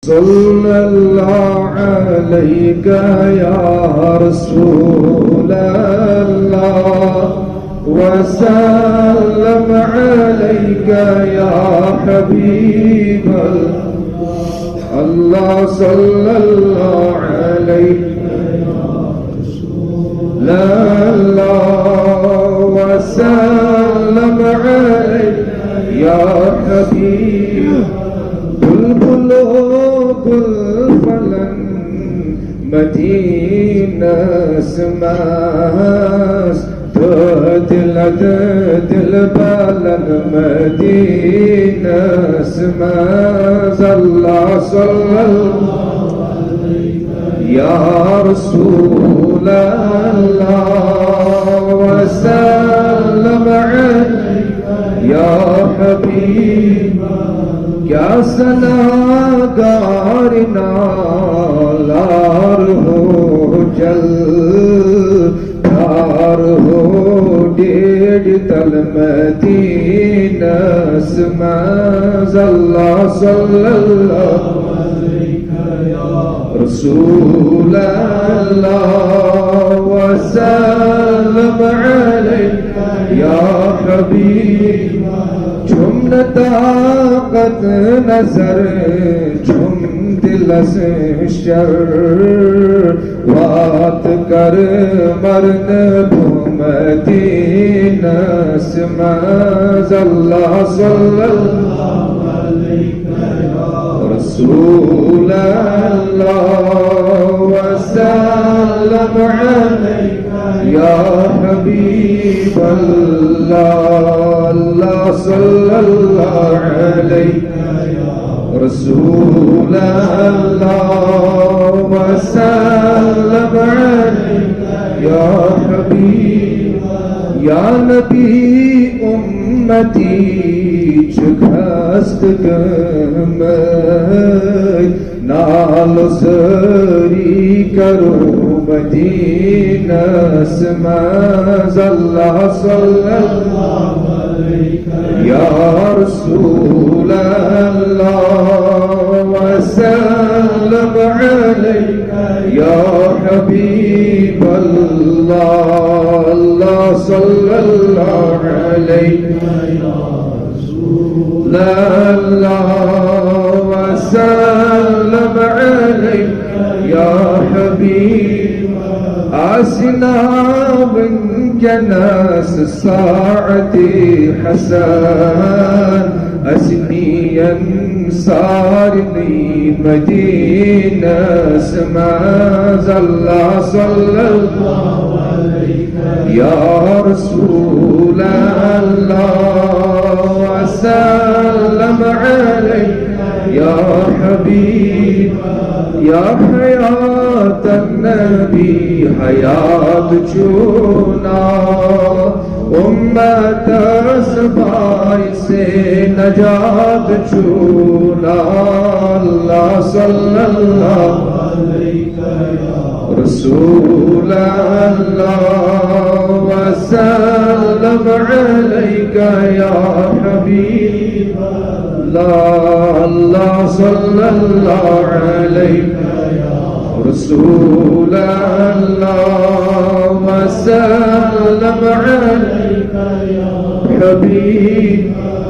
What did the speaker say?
صلى الله عليك يا رسول الله وسلم عليك يا حبيب الله صلى الله عليك الله وسلم عليك يا حبيب بلبل فلن مدينة سماس دل بالن مدينة سماس الله صلى الله يا رسول الله وسلم عليك يا حبيب क्या सनागारना लार हो जल प्यार हो डेढ़ तल मदीना समाज अल्लाह सल्लल्लाहु रसूल अल्लाह वसल्लम अलैका या हबीब झुम ताकत नजर झुम दिल से शर बात कर मरन मदीना समाज अल्लाह सल्लल्लाहु अलैहि रसूल अल्लाह वसल्लम अलैका या हबीब अल्लाह सल्लल्लाहु अलैहि रसूल अल्लाह वसल्लम अलैका या हबीब या नबी उम्मती चुखस्त गमय नालो सरी करो मदीना समाज अल्लाह सल्लल्लाहु या रसूल अल्लाह वसल्लम अलैका या हबीब अल्लाह अल्लाह सल्लल्लाहु अलैका या रसूल अल्लाह वसल्लम अलैका या हबीब आसिना बन जनास साअती हसन असनियन सारनी मदीना समाज अल्लाह सल्लल्लाहु अलैहि या रसूल अल्लाह वसल्लम अलैका या हबीब या हयात नबी हयात चुना उम्मत सबाई से नजात चुना अल्लाह सल्लल्लाहु अलैहि रसूल अल्लाह वसल्लम अलैका या हबीब अल्लाह सल्लल्लाहु अलैहि रसूल अल्लाह वसल्लम अलैका या हबीब